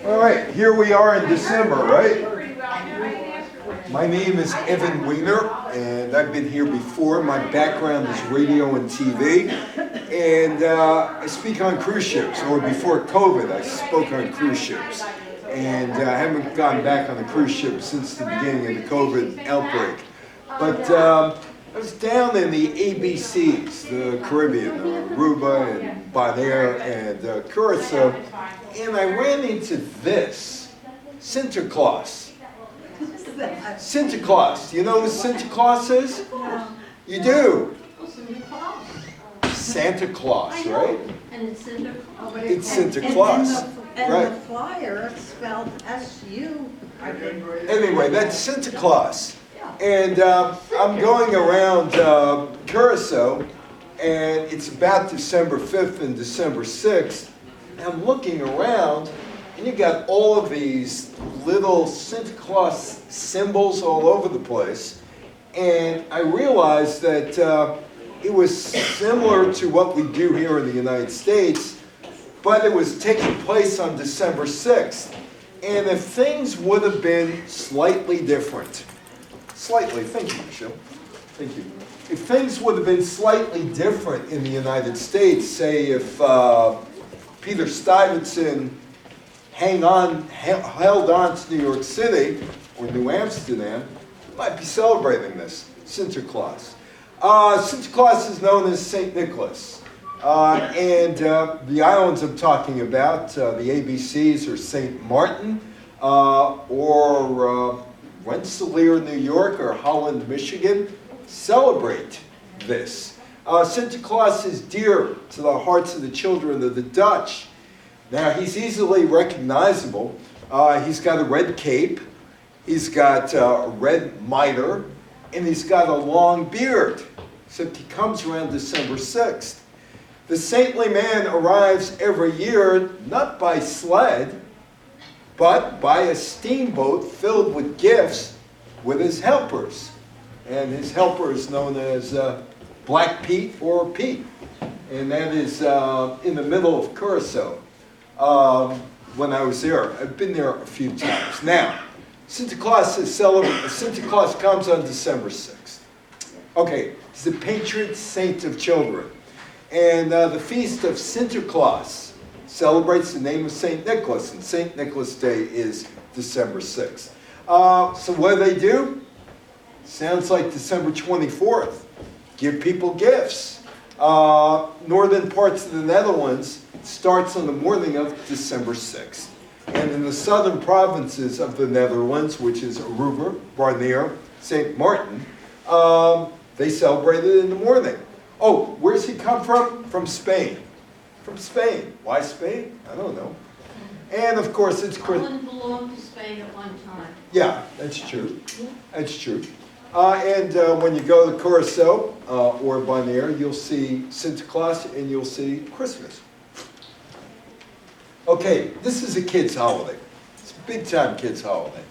All right, here we are in December, right? My name is Evan Weiner, and I've been here before. My background is radio and TV, and I speak on cruise ships, or before COVID, I spoke on cruise ships. And I haven't gone back on a cruise ship since the beginning of the COVID outbreak. But I was down in the ABCs, the Caribbean, Aruba and Bonaire and Curacao, and I ran into this, Sinterklaas. Sinterklaas. Do you know who Sinterklaas is? You do. Santa Claus, right? And it's Sinterklaas. It's Sinterklaas. And Right. the flyer is spelled S-U, I think. Anyway, that's Santa Claus. And I'm going around Curacao, and it's about December 5th and December 6th. And I'm looking around, and you got all of these little Santa Claus symbols all over the place. And I realized that it was similar to what we do here in the United States, but it was taking place on December 6th. And if things would have been slightly different, thank you, Michelle, thank you. If things would have been slightly different in the United States, say if Peter Stuyvesant held on to New York City, or New Amsterdam, we might be celebrating this, Sinterklaas. Sinterklaas is known as St. Nicholas. And the islands I'm talking about, the ABCs, are St. Martin, or Rensselaer, New York, or Holland, Michigan, celebrate this. Sinterklaas is dear to the hearts of the children of the Dutch. Now, he's easily recognizable. He's got a red cape, he's got a red mitre, and he's got a long beard, except he comes around December 6th. The saintly man arrives every year, not by sled, but by a steamboat filled with gifts with his helpers. And his helper is known as Black Pete or Pete. And that is in the middle of Curacao. When I was there, I've been there a few times. Now, Sinterklaas comes on December 6th. Okay, he's the patron saint of children. And the feast of Sinterklaas celebrates the name of St. Nicholas, and St. Nicholas Day is December 6th. So what do? Sounds like December 24th. Give people gifts. Northern parts of the Netherlands starts on the morning of December 6th. And in the southern provinces of the Netherlands, which is Aruba, Bonaire, St. Martin, they celebrate it in the morning. Oh, where's he come from? From Spain. From Spain. Why Spain? I don't know. And of course it's Holland belonged to Spain at one time. Yeah, that's true. That's true. And when you go to Curacao or Bonaire, you'll see Sinterklaas and you'll see Christmas. Okay, this is a kid's holiday. It's a big time kid's holiday.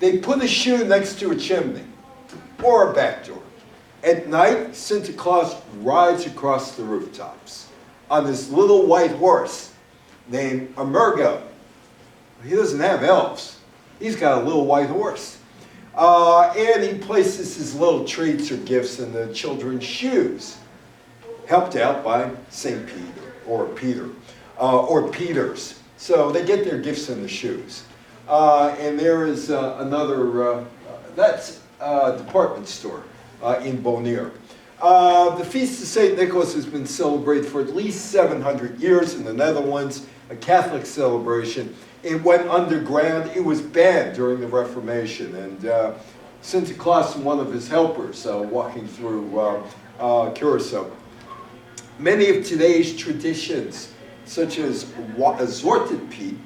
They put a shoe next to a chimney or a back door. At night, Sinterklaas rides across the rooftops on this little white horse named Amergo. He doesn't have elves. He's got a little white horse. And he places his little treats or gifts in the children's shoes, helped out by St. Peter or Peters. So they get their gifts in the shoes. And there is another, that's a department store in Bonaire. The Feast of St. Nicholas has been celebrated for at least 700 years in the Netherlands, a Catholic celebration. It went underground. It was banned during the Reformation. And Sinterklaas and one of his helpers walking through Curacao. Many of today's traditions, such as Zwarte Piet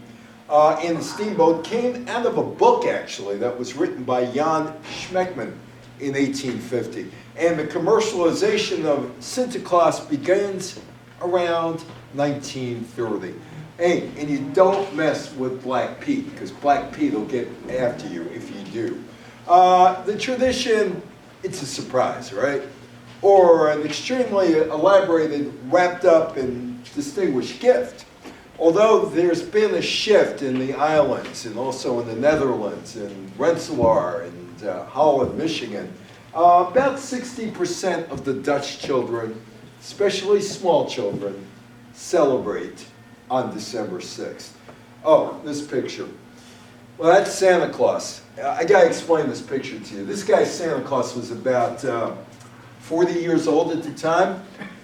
and the steamboat, came out of a book, actually, that was written by Jan Schmeckman in 1850. And the commercialization of Sinterklaas begins around 1930. Hey, and you don't mess with Black Pete, because Black Pete will get after you if you do. The tradition, it's a surprise, right? Or an extremely elaborated, wrapped up, and distinguished gift. Although there's been a shift in the islands and also in the Netherlands and Rensselaer and Holland, Michigan, about 60% of the Dutch children, especially small children, celebrate on December 6th. Oh, this picture. Well, that's Santa Claus. I gotta explain this picture to you. This guy, Santa Claus, was about 40 years old at the time.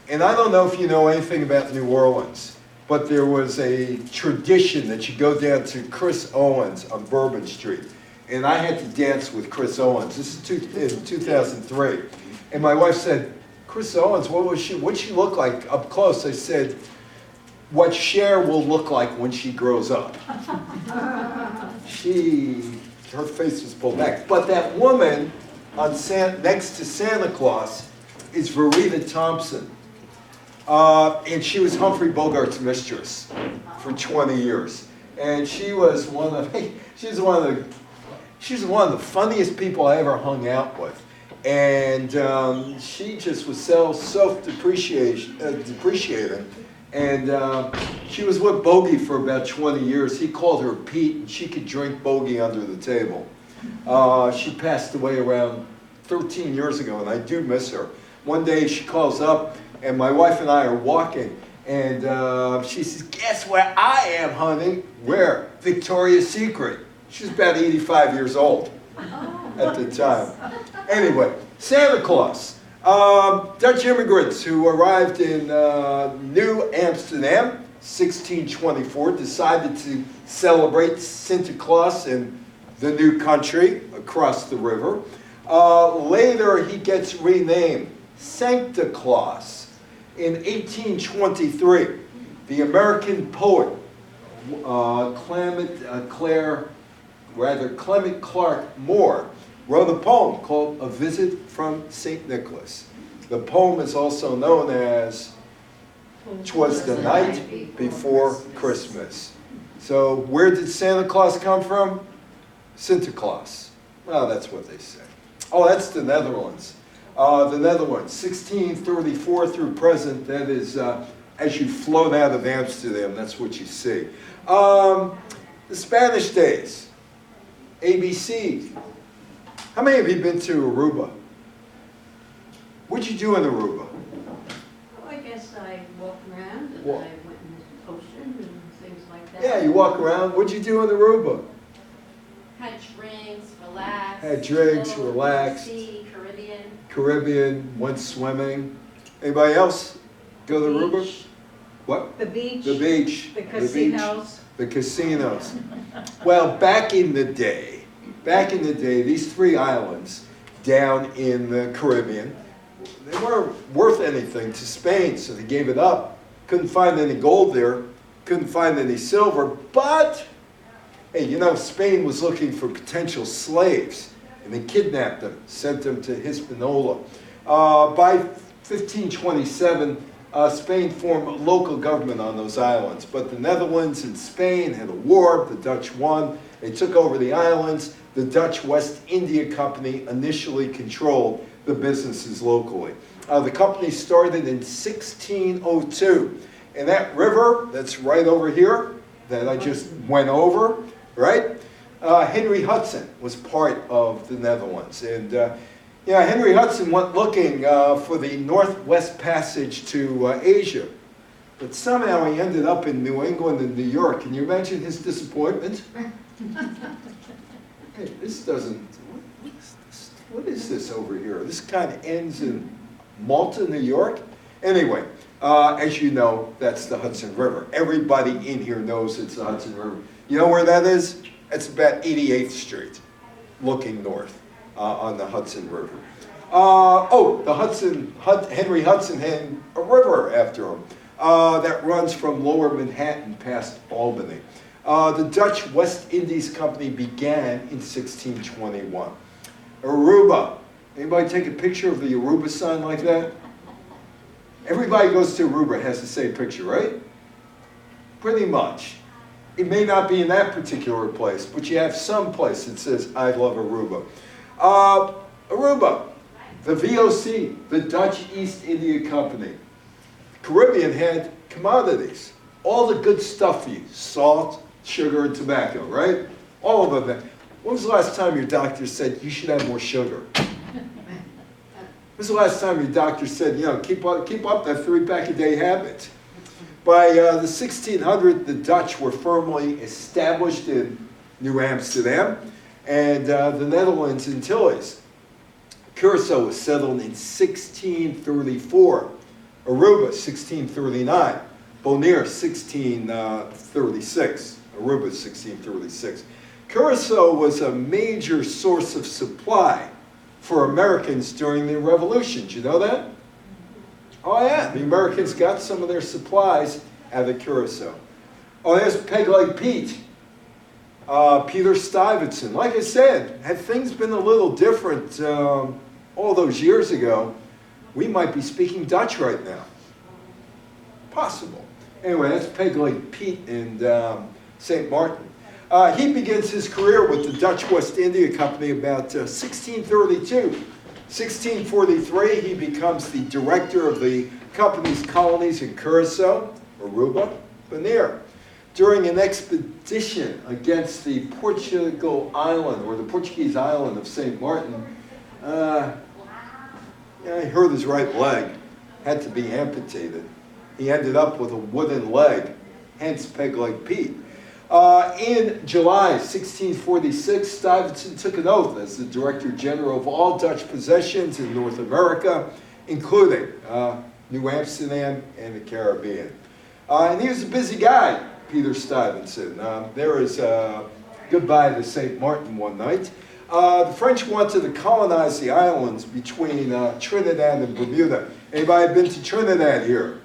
And I don't know if you know anything about New Orleans, but there was a tradition that you go down to Chris Owens on Bourbon Street. And I had to dance with Chris Owens. This is in 2003. And my wife said, Chris Owens, what'd she look like up close? I said, what Cher will look like when she grows up. Her face was pulled back. But that woman next to Santa Claus is Verita Thompson. And she was Humphrey Bogart's mistress for 20 years. And she was one of the funniest people I ever hung out with. And she just was so self-depreciating. And she was with Bogey for about 20 years. He called her Pete, and she could drink Bogey under the table. She passed away around 13 years ago, and I do miss her. One day she calls up, and my wife and I are walking, and she says, guess where I am, honey? Where? Victoria's Secret. She's about 85 years old at the time. Anyway, Santa Claus. Dutch immigrants who arrived in New Amsterdam, 1624, decided to celebrate Sinterklaas in the new country across the river. Later, he gets renamed Sancta Claus. In 1823, the American poet Clement Clark Moore wrote a poem called A Visit from St. Nicholas. The poem is also known as "'Twas the Night Before Christmas." So where did Santa Claus come from? Sinterklaas. Well, that's what they say. Oh, that's the Netherlands. The Netherlands, 1634 through present, that is, as you float out of Amsterdam, that's what you see. The Spanish days, ABC. How many of you been to Aruba? What'd you do in Aruba? Well, I guess I walked around and Well- I went in the ocean and things like that. Yeah, you walk around. What'd you do in Aruba? Had drinks, relaxed. Had drinks, Little relaxed. Sea, Caribbean. Caribbean, went swimming. Anybody else go to Aruba? Beach. What? The beach. The beach. The beach. casinos. The casinos. Well, back in the day, these three islands down in the Caribbean, they weren't worth anything to Spain, so they gave it up. Couldn't find any gold there, couldn't find any silver, but, hey, you know, Spain was looking for potential slaves, and they kidnapped them, sent them to Hispaniola. By 1527, Spain formed a local government on those islands, but the Netherlands and Spain had a war, the Dutch won, they took over the islands. The Dutch West India Company initially controlled the businesses locally. The company started in 1602, and that river that's right over here, that I just went over, right? Henry Hudson was part of the Netherlands, and Henry Hudson went looking for the Northwest Passage to Asia, but somehow he ended up in New England and New York. Can you imagine his disappointment? Hey, this doesn't, what is this over here? This kind of ends in Malta, New York? Anyway, as you know, that's the Hudson River. Everybody in here knows it's the Hudson River. You know where that is? It's about 88th Street, looking north on the Hudson River. Henry Hudson had a river after him that runs from Lower Manhattan past Albany. The Dutch West Indies Company began in 1621. Aruba. Anybody take a picture of the Aruba sign like that? Everybody goes to Aruba has the same picture, right? Pretty much. It may not be in that particular place, but you have some place that says, I love Aruba. Aruba, the VOC, the Dutch East India Company. The Caribbean had commodities. all the good stuff for you, salt, sugar, and tobacco, right? All of them. When was the last time your doctor said you should have more sugar? When was the last time your doctor said, keep up that 3-pack-a-day habit? By the 1600s, the Dutch were firmly established in New Amsterdam and the Netherlands Antilles. Curaçao was settled in 1634, Aruba 1639, Bonaire 1636, Aruba 1636. Curaçao was a major source of supply for Americans during the Revolution. Did you know that? Oh yeah, the Americans got some of their supplies out of Curaçao. Oh, there's Peg Leg Pete. Peter Stuyvesant. Like I said, had things been a little different all those years ago, we might be speaking Dutch right now. Possible. Anyway, that's Peg Leg Pete and St. Martin. He begins his career with the Dutch West India Company about 1632. 1643, he becomes the director of the company's colonies in Curaçao, Aruba, Bonaire. During an expedition against the Portugal island, or the Portuguese island of St. Martin, he hurt his right leg, had to be amputated. He ended up with a wooden leg, hence Peg Leg Pete. In July 1646, Stuyvesant took an oath as the Director General of all Dutch possessions in North America, including New Amsterdam and the Caribbean. And he was a busy guy, Peter Stuyvesant. There is goodbye to St. Martin one night. The French wanted to colonize the islands between Trinidad and Bermuda. Anybody been to Trinidad here?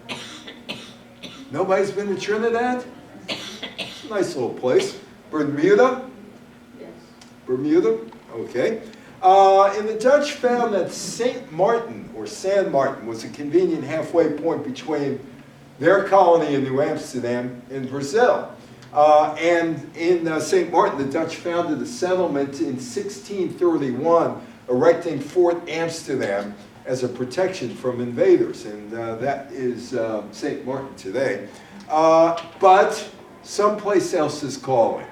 Nobody's been to Trinidad? It's a nice little place. Bermuda? Yes. Bermuda? Okay. And the Dutch found that St. Martin, or San Martin, was a convenient halfway point between their colony in New Amsterdam and Brazil. And in St. Martin, the Dutch founded a settlement in 1631, erecting Fort Amsterdam as a protection from invaders. And that is St. Martin today. But someplace else is calling.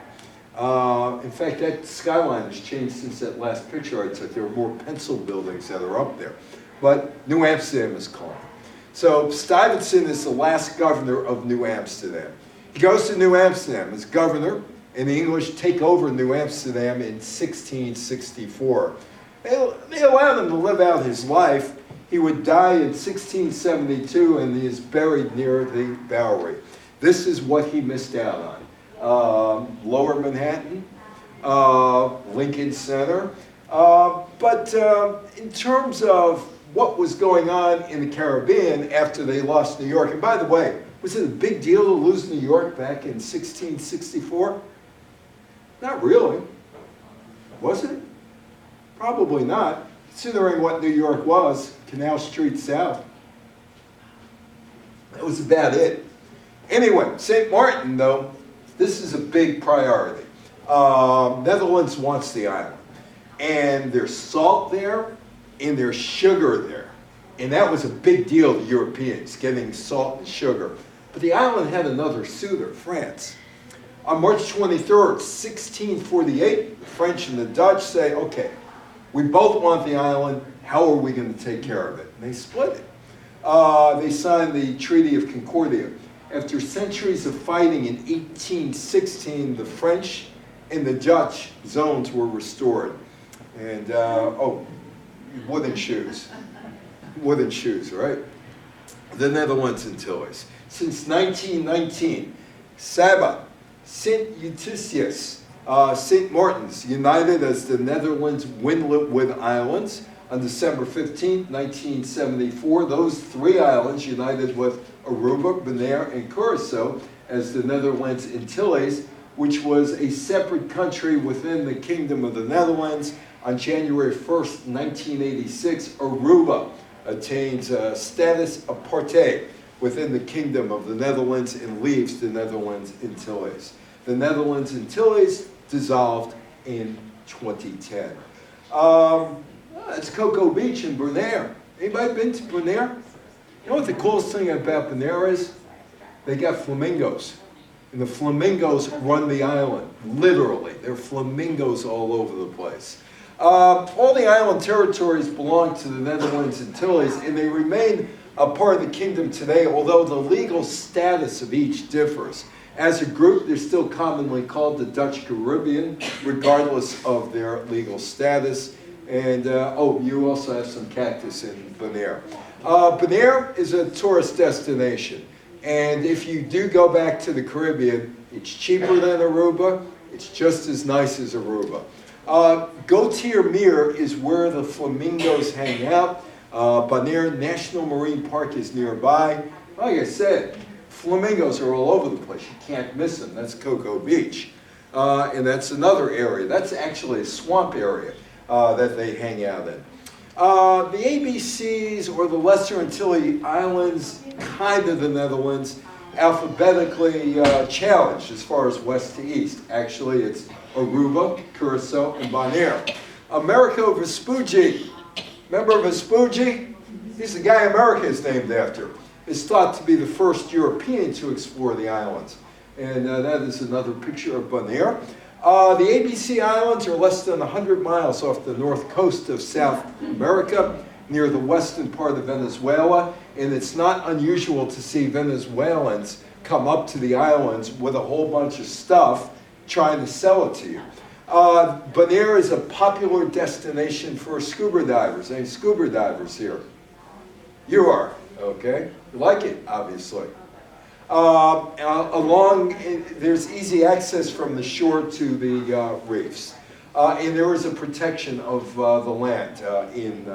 In fact, that skyline has changed since that last picture I took. There are more pencil buildings that are up there. But New Amsterdam is calling. So Stuyvesant is the last governor of New Amsterdam. He goes to New Amsterdam as governor, and the English take over New Amsterdam in 1664. They allowed him to live out his life. He would die in 1672, and he is buried near the Bowery. This is what he missed out on. Lower Manhattan, Lincoln Center. But in terms of what was going on in the Caribbean after they lost New York, and by the way, was it a big deal to lose New York back in 1664? Not really. Was it? Probably not, considering what New York was, Canal Street South. That was about it. Anyway, St. Martin, though, this is a big priority. Netherlands wants the island. And there's salt there, and there's sugar there. And that was a big deal to Europeans, getting salt and sugar. But the island had another suitor, France. On March 23rd, 1648, the French and the Dutch say, okay, we both want the island, how are we going to take care of it? And they split it. They signed the Treaty of Concordia. After centuries of fighting in 1816, the French and the Dutch zones were restored. And, wooden shoes. Wooden shoes, right? The Netherlands Antilles. Since 1919, Saba, St. Eustatius, St. Martin's, united as the Netherlands Windward Islands on December 15, 1974. Those three islands united with Aruba, Bonaire, and Curaçao as the Netherlands Antilles, which was a separate country within the Kingdom of the Netherlands. On January 1st, 1986, Aruba attains status aparte within the Kingdom of the Netherlands and leaves the Netherlands Antilles. The Netherlands Antilles dissolved in 2010. It's Cocoa Beach in Bonaire. Anybody been to Bonaire? You know what the coolest thing about Bonaire is? they got flamingos. And the flamingos run the island, literally. There are flamingos all over the place. All the island territories belong to the Netherlands Antilles, and they remain a part of the kingdom today, although the legal status of each differs. As a group, they're still commonly called the Dutch Caribbean, regardless of their legal status. And, oh, you also have some cactus in Bonaire. Bonaire is a tourist destination. And if you do go back to the Caribbean, it's cheaper than Aruba. It's just as nice as Aruba. Gautier Mere is where the flamingos hang out. Bonaire National Marine Park is nearby. Like I said, flamingos are all over the place. You can't miss them. That's Cocoa Beach. And that's another area. That's actually a swamp area that they hang out in. The ABCs, or the Lesser Antilles Islands, kind of the Netherlands, alphabetically challenged as far as west to east. Actually, it's Aruba, Curacao, and Bonaire. Americo Vespucci, remember Vespucci? He's the guy America is named after. Is thought to be the first European to explore the islands. And that is another picture of Bonaire. The ABC Islands are less than 100 miles off the north coast of South America, near the western part of Venezuela, and it's not unusual to see Venezuelans come up to the islands with a whole bunch of stuff trying to sell it to you. Bonaire is a popular destination for scuba divers. Any scuba divers here? You are, okay? You like it, obviously. There's easy access from the shore to the reefs. And there is a protection of the land in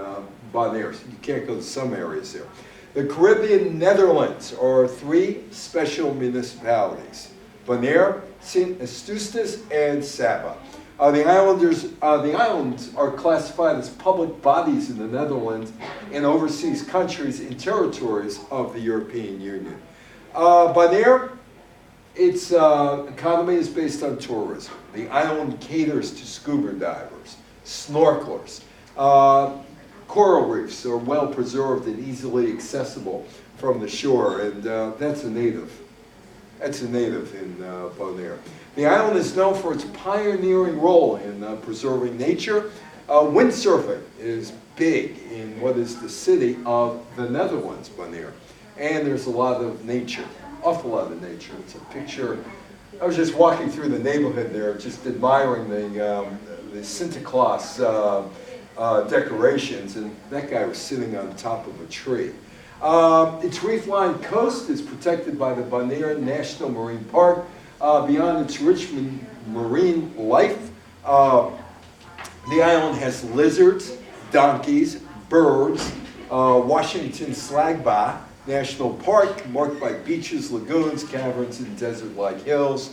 Bonaire. So you can't go to some areas there. The Caribbean Netherlands are 3 special municipalities: Bonaire, Sint Eustatius, and Saba. The islands are classified as public bodies in the Netherlands and overseas countries and territories of the European Union. Bonaire, its economy is based on tourism. The island caters to scuba divers, snorkelers. Coral reefs are well preserved and easily accessible from the shore, and that's a native. That's a native in Bonaire. The island is known for its pioneering role in preserving nature. Windsurfing is big in what is the city of the Netherlands, Bonaire. And there's a lot of nature, awful lot of nature. It's a picture. I was just walking through the neighborhood there, just admiring the Sinterklaas decorations, and that guy was sitting on top of a tree. Its reef-lined coast is protected by the Bonaire National Marine Park. Beyond its rich marine life, the island has lizards, donkeys, birds, Washington Slagba National Park, marked by beaches, lagoons, caverns, and desert-like hills.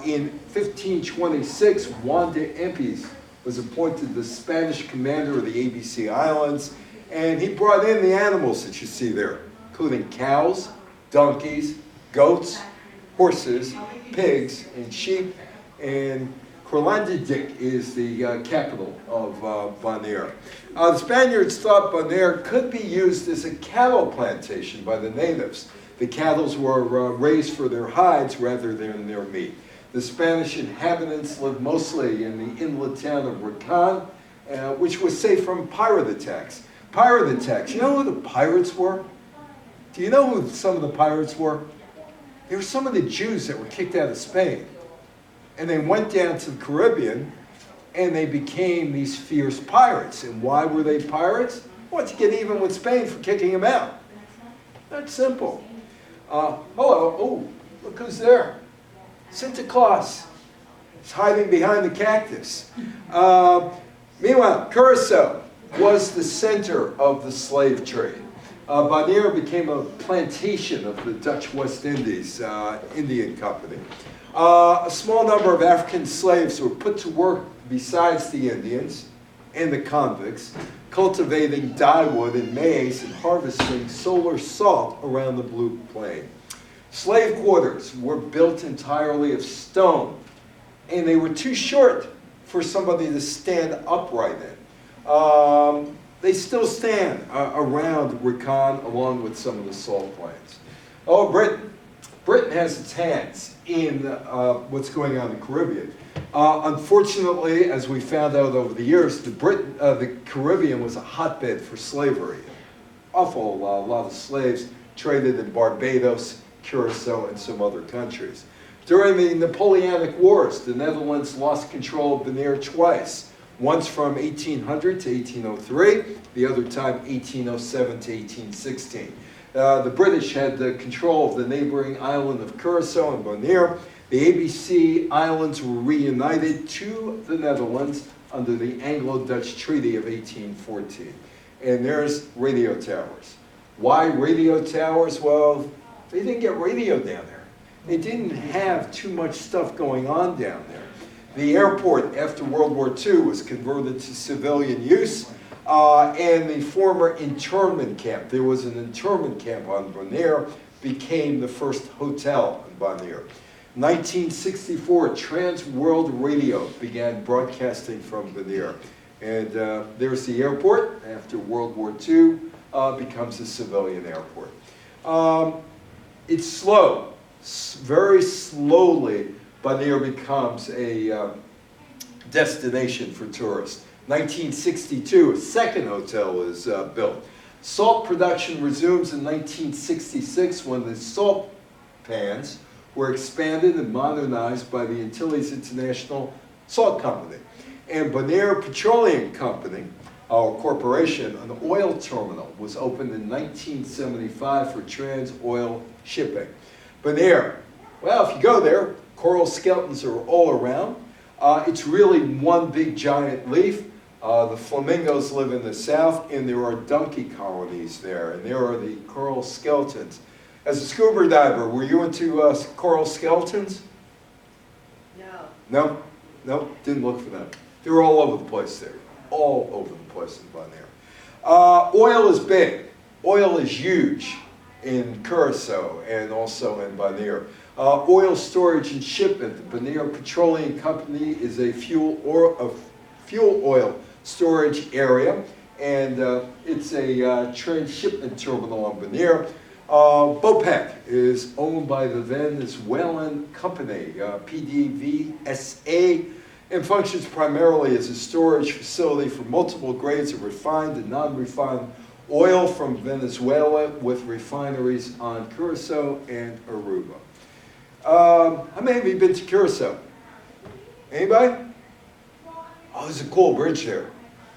In 1526, Juan de Empis was appointed the Spanish commander of the ABC Islands, and he brought in the animals that you see there, including cows, donkeys, goats, horses, pigs, and sheep. And Corlandidic is the capital of Bonaire. The Spaniards thought Bonaire could be used as a cattle plantation by the natives. The cattle were raised for their hides rather than their meat. The Spanish inhabitants lived mostly in the inland town of Rakan, which was safe from pirate attacks. Pirate attacks, you know who the pirates were? Do you know who some of the pirates were? They were some of the Jews that were kicked out of Spain. And they went down to the Caribbean, and they became these fierce pirates. And why were they pirates? Well, to get even with Spain for kicking them out. That's simple. Hello, oh, look who's there. Sinterklaas. He's hiding behind the cactus. Meanwhile, Curacao was the center of the slave trade. Bonaire became a plantation of the Dutch West Indies Indian Company. A small number of African slaves were put to work besides the Indians and the convicts, cultivating dyewood and maize and harvesting solar salt around the Blue Plain. Slave quarters were built entirely of stone, and they were too short for somebody to stand upright in. They still stand around Rakan along with some of the salt plains. Oh, Britain. Britain has its hands in what's going on in the Caribbean. Unfortunately, as we found out over the years, the Caribbean was a hotbed for slavery. Awful lot of slaves traded in Barbados, Curacao, and some other countries. During the Napoleonic Wars, the Netherlands lost control of Bonaire twice. Once from 1800 to 1803, the other time 1807 to 1816. The British had the control of the neighboring island of Curacao and Bonaire. The ABC Islands were reunited to the Netherlands under the Anglo-Dutch Treaty of 1814. And there's radio towers. Why radio towers? Well, they didn't get radio down there. They didn't have too much stuff going on down there. The airport after World War II was converted to civilian use, and the former internment camp, there was an internment camp on Bonaire, became the first hotel in Bonaire. 1964, Trans World Radio began broadcasting from Bonaire. And there's the airport. After World War II, becomes a civilian airport. It's slow. Very slowly, Bonaire becomes a destination for tourists. 1962, a second hotel is built. Salt production resumes in 1966 when the salt pans were expanded and modernized by the Antilles International Salt Company. And Bonaire Petroleum Company, our corporation, an oil terminal, was opened in 1975 for trans-oil shipping. Bonaire, well, if you go there, coral skeletons are all around. It's really one big giant reef. The flamingos live in the south, and there are donkey colonies there, and there are the coral skeletons. As a scuba diver, were you into coral skeletons? No. No? No? Didn't look for them. They were all over the place there. All over the place in Bonaire. Oil is big. Oil is huge in Curacao and also in Bonaire. Oil storage and shipment. The Bonaire Petroleum Company is a fuel oil storage area, and it's a transshipment terminal on Bonaire. BOPEC is owned by the Venezuelan company, PDVSA, and functions primarily as a storage facility for multiple grades of refined and non-refined oil from Venezuela, with refineries on Curacao and Aruba. How many of you been to Curacao? Anybody? Oh, there's a cool bridge there.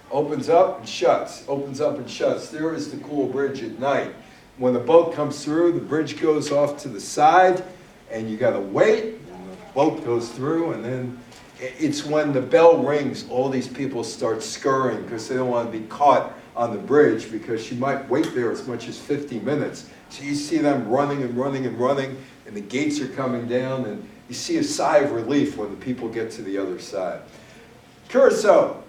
Opens up and shuts, opens up and shuts. There is the cool bridge at night. When the boat comes through, the bridge goes off to the side, and you gotta wait, and the boat goes through, and then it's when the bell rings, all these people start scurrying because they don't want to be caught on the bridge, because you might wait there as much as 50 minutes. So you see them running and running and running, and the gates are coming down, and you see a sigh of relief when the people get to the other side. Curacao,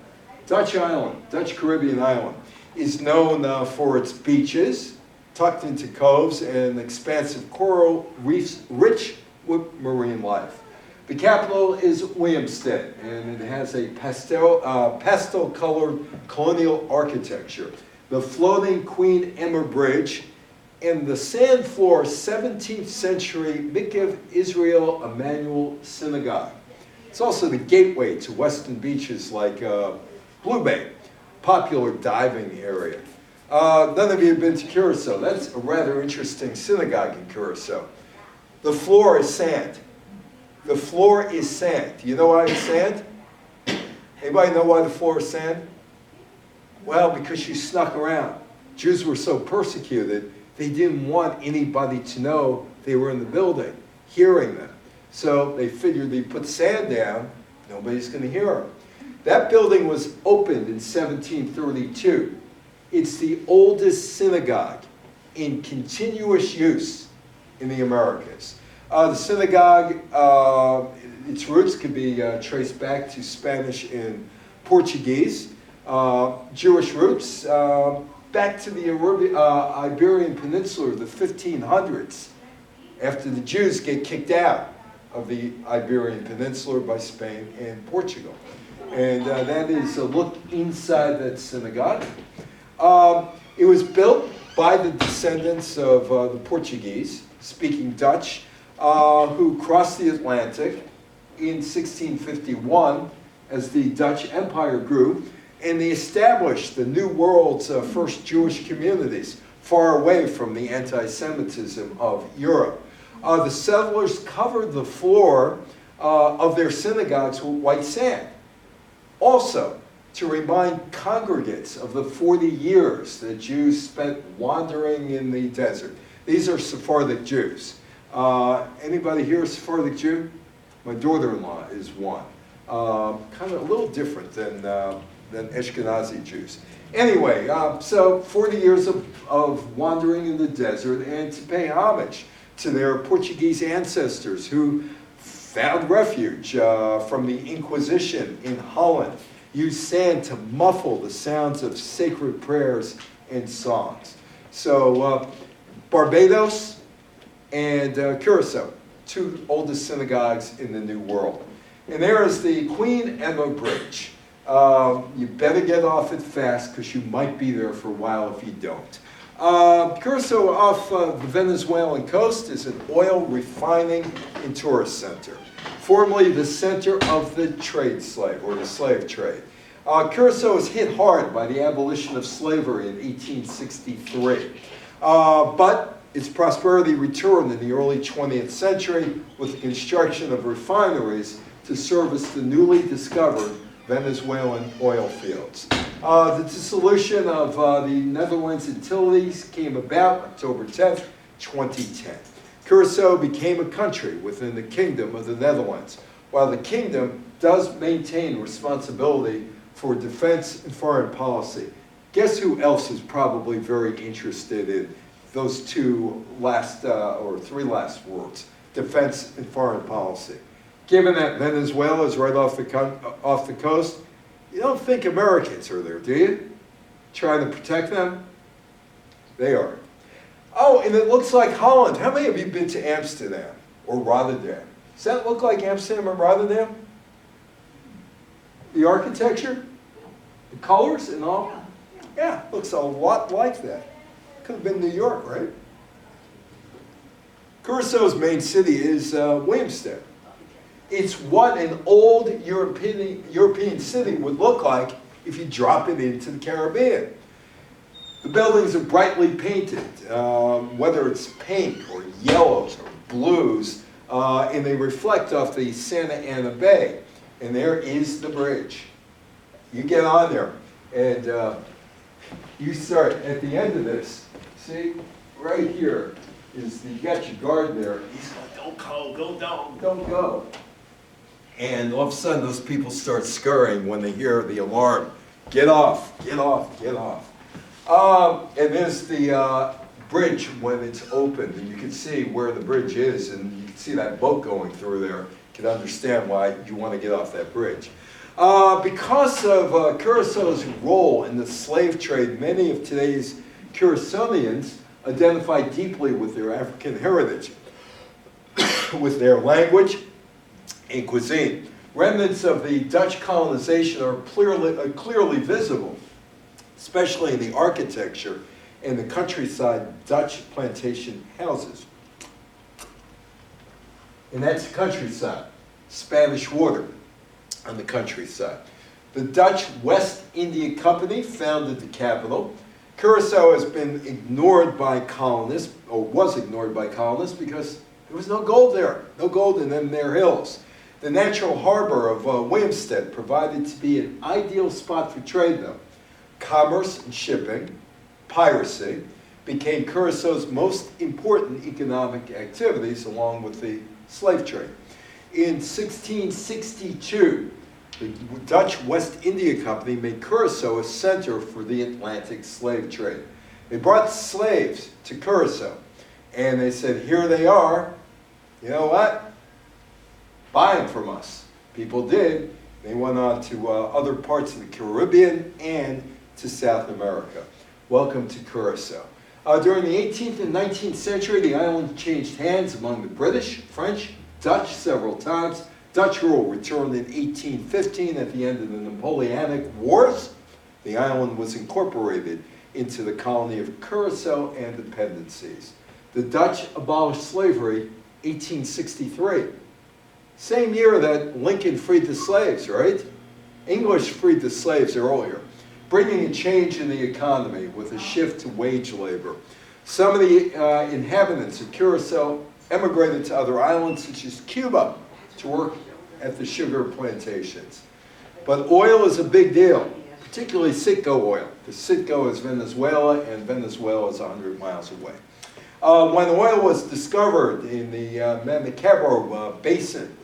Dutch island, Dutch Caribbean island, is known for its beaches, tucked into coves, and expansive coral reefs rich with marine life. The capital is Willemstad, and it has a pastel-colored colonial architecture. The floating Queen Emma Bridge and the sand floor 17th century Mikhav Israel Emanuel Synagogue. It's also the gateway to western beaches like Blue Bay, popular diving area. None of you have been to Curacao. That's a rather interesting synagogue in Curacao. The floor is sand. The floor is sand. Do you know why it's sand? Anybody know why the floor is sand? Well, because you snuck around. Jews were so persecuted, they didn't want anybody to know they were in the building, hearing them. So they figured they put sand down, nobody's going to hear them. That building was opened in 1732. It's the oldest synagogue in continuous use in the Americas. The synagogue, its roots could be traced back to Spanish and Portuguese. Jewish roots, back to the Iberian Peninsula of the 1500s, after the Jews get kicked out of the Iberian Peninsula by Spain and Portugal. And that is a look inside that synagogue. It was built by the descendants of the Portuguese, speaking Dutch. who crossed the Atlantic in 1651 as the Dutch Empire grew, and they established the New World's first Jewish communities far away from the anti-Semitism of Europe. The settlers covered the floor of their synagogues with white sand. Also, to remind congregants of the 40 years that Jews spent wandering in the desert. These are Sephardic Jews. Anybody here a Sephardic Jew? My daughter-in-law is one. Kind of a little different than Ashkenazi Jews. Anyway, so 40 years of wandering in the desert, and to pay homage to their Portuguese ancestors who found refuge from the Inquisition in Holland, used sand to muffle the sounds of sacred prayers and songs. So Barbados and Curacao, two oldest synagogues in the New World. And there is the Queen Emma Bridge. You better get off it fast because you might be there for a while if you don't. Curacao off the Venezuelan coast is an oil refining and tourist center, formerly the center of the trade slave, or the slave trade. Curacao was hit hard by the abolition of slavery in 1863, but its prosperity returned in the early 20th century with the construction of refineries to service the newly discovered Venezuelan oil fields. The dissolution of the Netherlands Antilles came about October 10th, 2010. Curacao became a country within the Kingdom of the Netherlands, while the Kingdom does maintain responsibility for defense and foreign policy. Guess who else is probably very interested in those two last, or three last words, defense and foreign policy? Given that Venezuela is right off the coast, you don't think Americans are there, do you? Trying to protect them? They are. Oh, and it looks like Holland. How many of you been to Amsterdam or Rotterdam? Does that look like Amsterdam or Rotterdam? The architecture? The colors and all? Yeah, looks a lot like that. Could have been New York, right? Curaçao's main city is Willemstad. It's what an old European city would look like if you drop it into the Caribbean. The buildings are brightly painted, whether it's pink or yellows or blues, and they reflect off the Santa Ana Bay. And there is the bridge. You get on there, and you start at the end of this. See, right here is you got your guard there. He's going, don't go. And all of a sudden, those people start scurrying when they hear the alarm. Get off, get off, get off. And there's the bridge when it's open, and you can see where the bridge is, and you can see that boat going through there. You can understand why you want to get off that bridge. Because of Curaçao's role in the slave trade, many of today's Curaçaonians identify deeply with their African heritage, with their language and cuisine. Remnants of the Dutch colonization are clearly visible, especially in the architecture and the countryside Dutch plantation houses. And that's countryside, Spanish water on the countryside. The Dutch West India Company founded the capital. Curaçao has been ignored by colonists, or was ignored by colonists, because there was no gold there, no gold in them their hills. The natural harbor of Willemstad provided to be an ideal spot for trade, though. Commerce and shipping, piracy, became Curaçao's most important economic activities, along with the slave trade. In 1662, the Dutch West India Company made Curaçao a center for the Atlantic slave trade. They brought slaves to Curaçao, and they said, here they are, you know what? Buy them from us. People did. They went on to other parts of the Caribbean and to South America. Welcome to Curaçao. During the 18th and 19th century, the island changed hands among the British, French, Dutch several times. Dutch rule returned in 1815 at the end of the Napoleonic Wars. The island was incorporated into the colony of Curaçao and dependencies. The Dutch abolished slavery 1863. Same year that Lincoln freed the slaves, right? English freed the slaves earlier, bringing a change in the economy with a shift to wage labor. Some of the inhabitants of Curacao emigrated to other islands such as Cuba to work at the sugar plantations. But oil is a big deal, particularly Citgo oil. The Citgo is Venezuela, and Venezuela is 100 miles away. When oil was discovered in the Manacabo Basin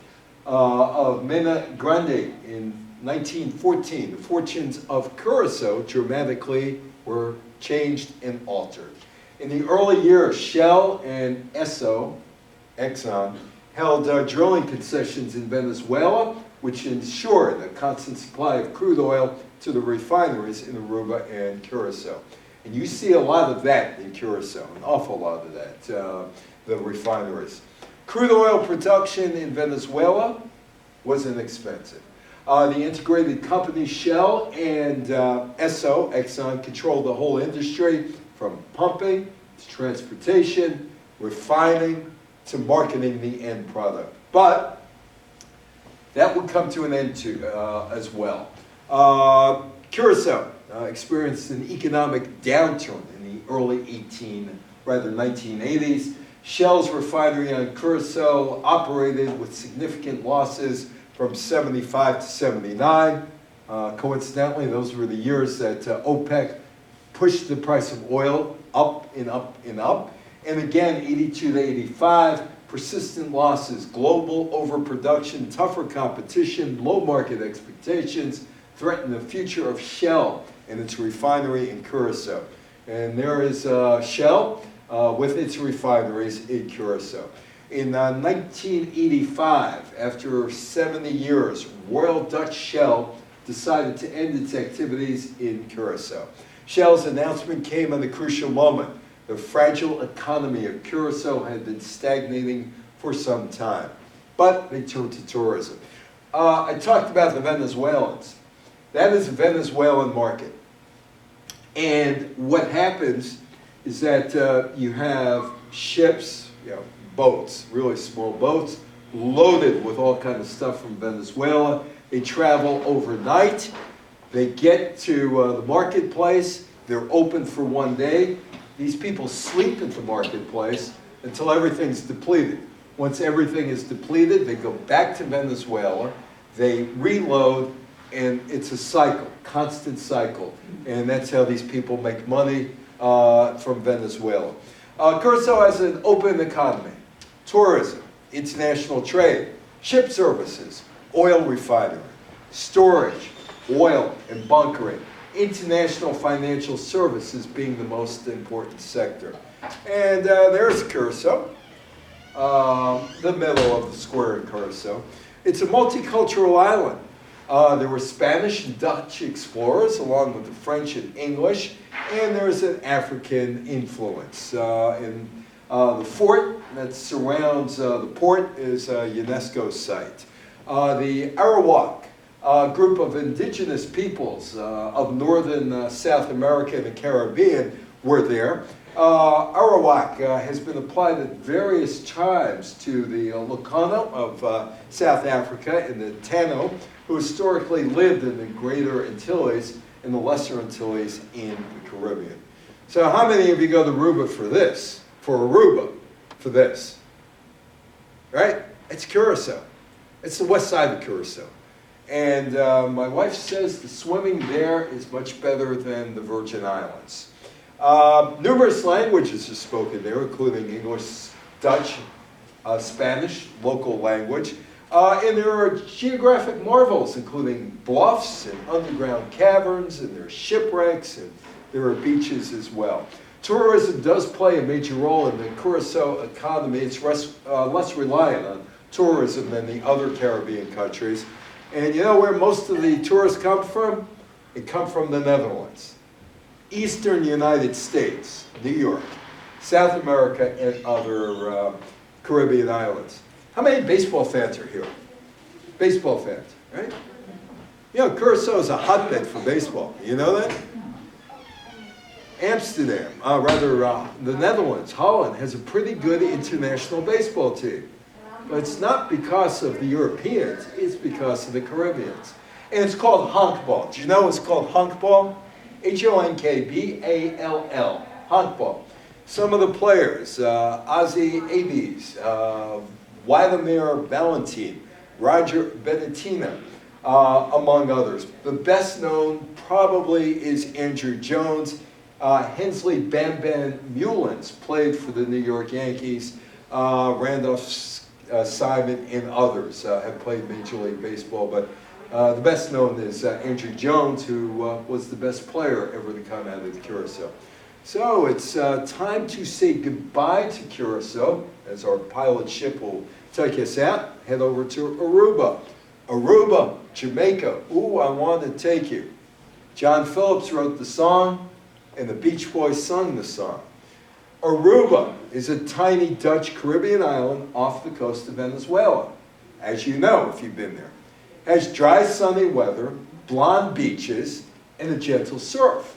of Mena Grande in 1914, the fortunes of Curacao dramatically were changed and altered. In the early years, Shell and Exxon, held drilling concessions in Venezuela, which ensured a constant supply of crude oil to the refineries in Aruba and Curacao. And you see a lot of that in Curacao, an awful lot of that, the refineries. Crude oil production in Venezuela was inexpensive. The integrated companies Shell and Exxon controlled the whole industry, from pumping to transportation, refining to marketing the end product. But that would come to an end too, as well. Curacao experienced an economic downturn in the early 1980s. Shell's refinery on Curacao operated with significant losses from 75 to 79. Coincidentally, those were the years that OPEC pushed the price of oil up and up and up. And again, 82 to 85, persistent losses, global overproduction, tougher competition, low market expectations threatened the future of Shell and its refinery in Curacao. And there is Shell with its refineries in Curacao. In 1985, after 70 years, Royal Dutch Shell decided to end its activities in Curacao. Shell's announcement came at a crucial moment. The fragile economy of Curacao had been stagnating for some time, but they turned to tourism. I talked about the Venezuelans. That is a Venezuelan market. And what happens is that you have ships, boats, really small boats, loaded with all kinds of stuff from Venezuela. They travel overnight. They get to the marketplace. They're open for one day. These people sleep at the marketplace until everything's depleted. Once everything is depleted, they go back to Venezuela. They reload, and it's a cycle, constant cycle. And that's how these people make money from Venezuela. Curacao has an open economy, tourism, international trade, ship services, oil refinery, storage, oil and bunkering, international financial services being the most important sector. And there's Curacao, the middle of the square in Curacao. It's a multicultural island. There were Spanish and Dutch explorers along with the French and English, and there's an African influence. The fort that surrounds the port is a UNESCO site. The Arawak, a group of indigenous peoples of northern South America and the Caribbean, were there. Arawak has been applied at various times to the Ilocano of South Africa and the Tano, who historically lived in the Greater Antilles and the Lesser Antilles in the Caribbean. So how many of you go to Aruba for this? For Aruba, for this? Right? It's Curacao. It's the west side of Curacao. And my wife says the swimming there is much better than the Virgin Islands. Numerous languages are spoken there, including English, Dutch, Spanish, local language. And there are geographic marvels, including bluffs and underground caverns, and there are shipwrecks, and there are beaches as well. Tourism does play a major role in the Curacao economy. It's less reliant on tourism than the other Caribbean countries. And you know where most of the tourists come from? They come from the Netherlands, Eastern United States, New York, South America, and other Caribbean islands. How many baseball fans are here? Baseball fans, right? You know, Curacao is a hotbed for baseball. You know that? Amsterdam, the Netherlands, Holland, has a pretty good international baseball team. But it's not because of the Europeans, it's because of the Caribbeans. And it's called honkball. Do you know it's called honkball? Honkball. Honkball. Some of the players, Ozzy Abies, Vladimir Valentin, Roger Benettina, among others. The best known probably is Andrew Jones. Hensley Bam Bam Mullins played for the New York Yankees. Randolph Simon and others have played Major League Baseball, but the best known is Andrew Jones, who was the best player ever to come out of Curacao. So it's time to say goodbye to Curacao, as our pilot ship will take us out. Head over to Aruba. Aruba, Jamaica, ooh, I want to take you. John Phillips wrote the song, and the Beach Boys sung the song. Aruba is a tiny Dutch Caribbean island off the coast of Venezuela, as you know if you've been there. Has dry, sunny weather, blonde beaches, and a gentle surf.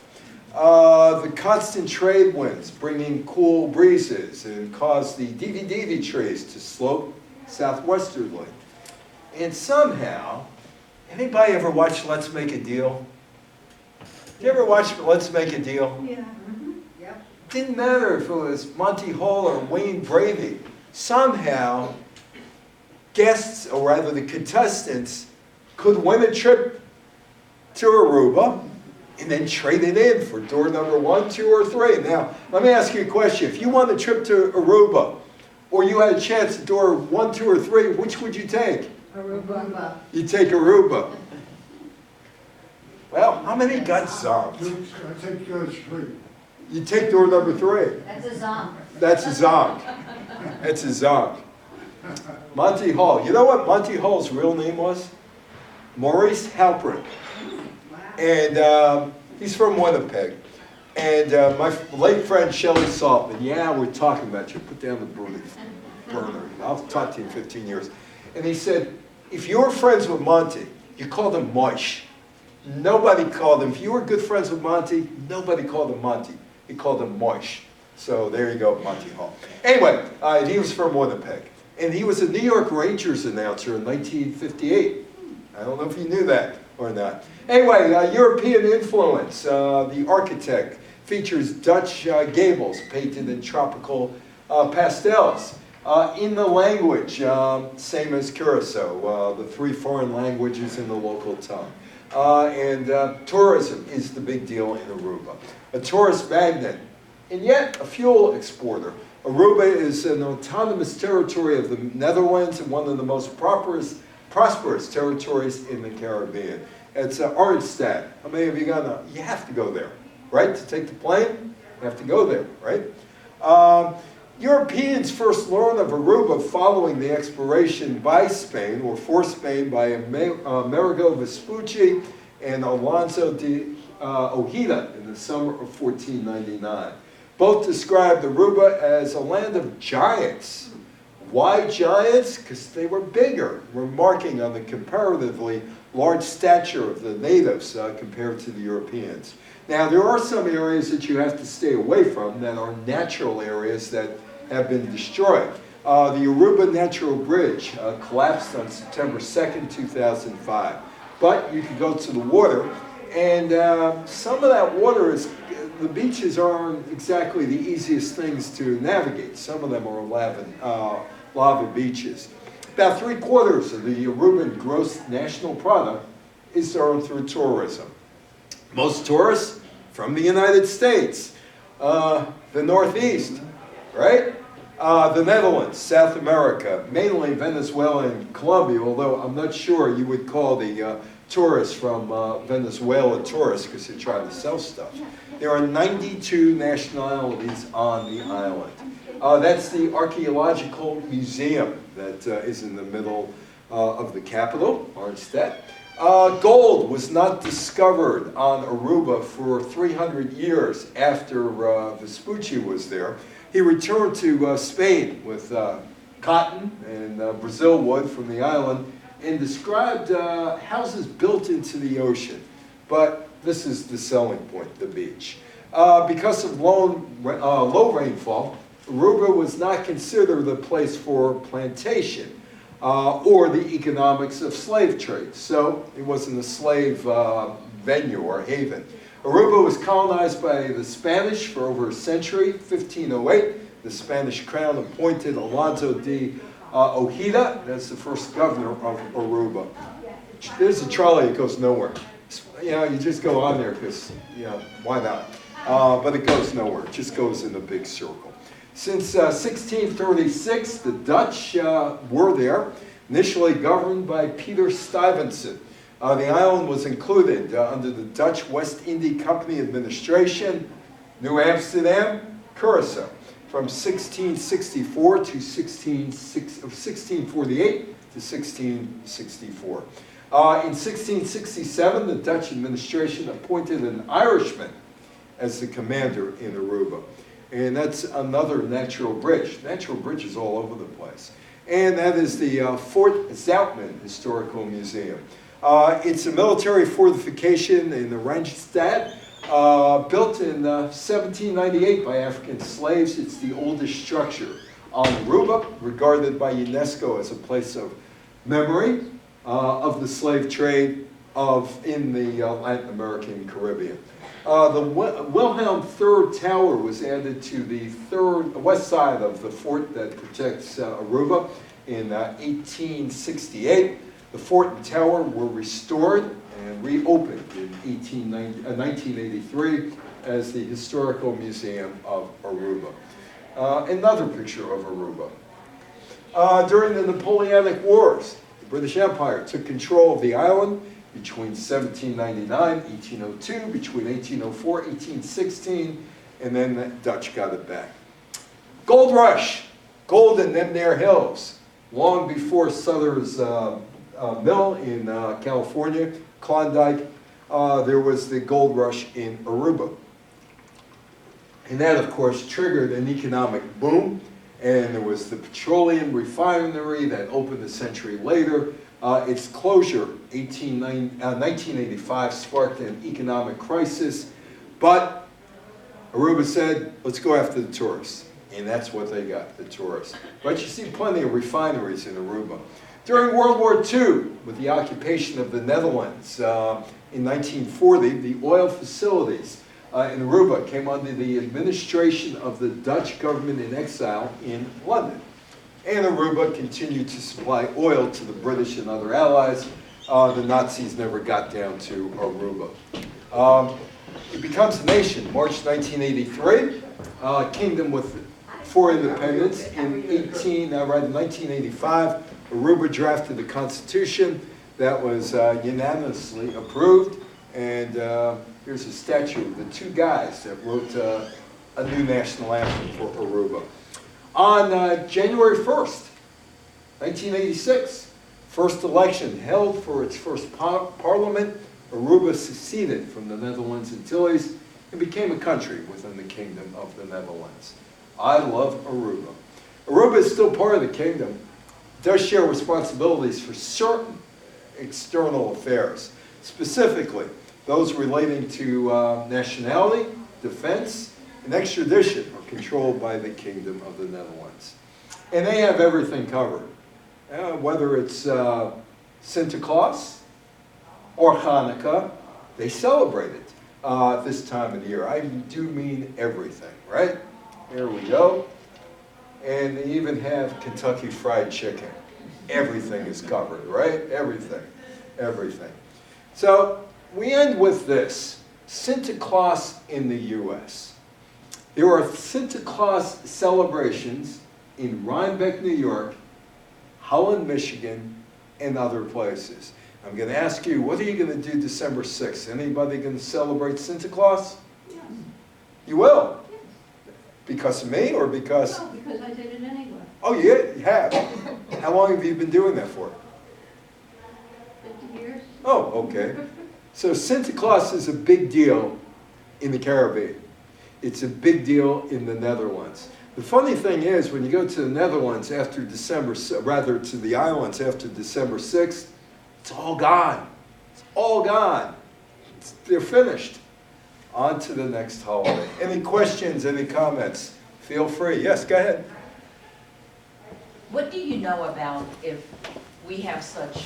The constant trade winds bringing cool breezes and cause the DVD trees to slope southwesterly. And somehow, anybody ever watch Let's Make a Deal? Did you ever watch Let's Make a Deal? Yeah. Yep. Didn't matter if it was Monty Hall or Wayne Brady. Somehow, guests, or rather the contestants, could win a trip to Aruba and then trade it in for door number 1, 2, or 3. Now, let me ask you a question. If you won a trip to Aruba, or you had a chance at door 1, 2, or 3, which would you take? Aruba. You take Aruba. Well, how many got zonked? I think 3. You take door number 3. That's a zonk. That's a zonk. That's a zonk. Monty Hall. You know what Monty Hall's real name was? Maurice Halprin. And he's from Winnipeg. And my late friend Shelley Saltman, yeah, we're talking about you. Put down the burner. I'll talk to you in 15 years. And he said, if you were friends with Monty, you called him Moish. Nobody called him, if you were good friends with Monty, nobody called him Monty. He called him Moish. So there you go, Monty Hall. Anyway, he was from Winnipeg. And he was a New York Rangers announcer in 1958. I don't know if you knew that or not. Anyway, European influence. The architect features Dutch gables painted in tropical pastels. In the language, same as Curacao, the 3 foreign languages in the local tongue. Tourism is the big deal in Aruba. A tourist magnet, and yet a fuel exporter. Aruba is an autonomous territory of the Netherlands and one of the most prosperous territories in the Caribbean. It's Oranjestad. How many of you you have to go there, right? To take the plane, you have to go there, right? Europeans first learned of Aruba following the exploration by Spain, or for Spain, by Amerigo Vespucci and Alonso de Ojeda in the summer of 1499. Both described Aruba as a land of giants. Why giants? Because they were bigger, remarking on the comparatively large stature of the natives compared to the Europeans. Now, there are some areas that you have to stay away from that are natural areas that have been destroyed. The Aruba Natural Bridge collapsed on September 2nd, 2005. But you can go to the water, and some of that water is, the beaches aren't exactly the easiest things to navigate. Some of them are lava beaches. About 3/4 of the Aruban gross national product is earned through tourism. Most tourists from the United States, the Northeast, right? The Netherlands, South America, mainly Venezuela and Colombia, although I'm not sure you would call the tourists from Venezuela tourists because they try to sell stuff. There are 92 nationalities on the island. That's the archaeological museum that is in the middle of the capital, Oranjestad. Gold was not discovered on Aruba for 300 years after Vespucci was there. He returned to Spain with cotton and Brazil wood from the island and described houses built into the ocean. But this is the selling point, the beach. Because of low rainfall, Aruba was not considered a place for plantation or the economics of slave trade. So it wasn't a slave venue or haven. Aruba was colonized by the Spanish for over a century. 1508, the Spanish crown appointed Alonso de Ojeda as the first governor of Aruba. There's a trolley that goes nowhere. You know, you just go on there because, you know, why not? But it goes nowhere. It just goes in a big circle. Since 1636, the Dutch were there, initially governed by Peter Stuyvesant. The island was included under the Dutch West India Company administration, New Amsterdam, Curaçao, from 1664 to 1648 to 1664. In 1667, the Dutch administration appointed an Irishman as the commander in Aruba. And that's another natural bridge. Natural bridges all over the place. And that is the Fort Zoutman Historical Museum. It's a military fortification in the Randstad, built in 1798 by African slaves. It's the oldest structure on Aruba, regarded by UNESCO as a place of memory of the slave trade in the Latin American Caribbean. The Wilhelm III Tower was added to the west side of the fort that protects Aruba in 1868. The fort and tower were restored and reopened in 1983 as the Historical Museum of Aruba. Another picture of Aruba. During the Napoleonic Wars, the British Empire took control of the island between 1799, 1802, between 1804, 1816, and then the Dutch got it back. Gold rush, gold in them there hills. Long before Sutter's mill in California, Klondike, there was the gold rush in Aruba. And that, of course, triggered an economic boom. And there was the petroleum refinery that opened a century later. Its closure, 1985, sparked an economic crisis. But Aruba said, let's go after the tourists. And that's what they got, the tourists. But you see plenty of refineries in Aruba. During World War II, with the occupation of the Netherlands in 1940, the oil facilities in Aruba came under the administration of the Dutch government in exile in London. And Aruba continued to supply oil to the British and other allies. The Nazis never got down to Aruba. It becomes a nation, March 1983, kingdom with 4 independents. In 1985, Aruba drafted a constitution that was unanimously approved. And here's a statue of the 2 guys that wrote a new national anthem for Aruba. On January 1st, 1986, first election held for its first parliament, Aruba seceded from the Netherlands Antilles and became a country within the Kingdom of the Netherlands. I love Aruba. Aruba is still part of the kingdom. It does share responsibilities for certain external affairs, specifically those relating to nationality, defense, and extradition are controlled by the Kingdom of the Netherlands. And they have everything covered, whether it's Sinterklaas or Hanukkah, they celebrate it this time of the year. I do mean everything, right? There we go. And they even have Kentucky Fried Chicken. Everything is covered, right? Everything, everything. So we end with this, Sinterklaas in the U.S. There are Sinterklaas celebrations in Rhinebeck, New York, Holland, Michigan, and other places. I'm going to ask you, what are you going to do December 6th? Anybody going to celebrate Sinterklaas? Yes. You will? Yes. Because of me or because? No, because I did it anyway. Oh, yeah, you have. How long have you been doing that for? 50 years. Oh, okay. So Sinterklaas is a big deal in the Caribbean. It's a big deal in the Netherlands. The funny thing is, when you go to the Netherlands after December, rather to the islands after December 6th, it's all gone. It's all gone. They're finished. On to the next holiday. Any questions, any comments? Feel free. Yes, go ahead. What do you know about if we have such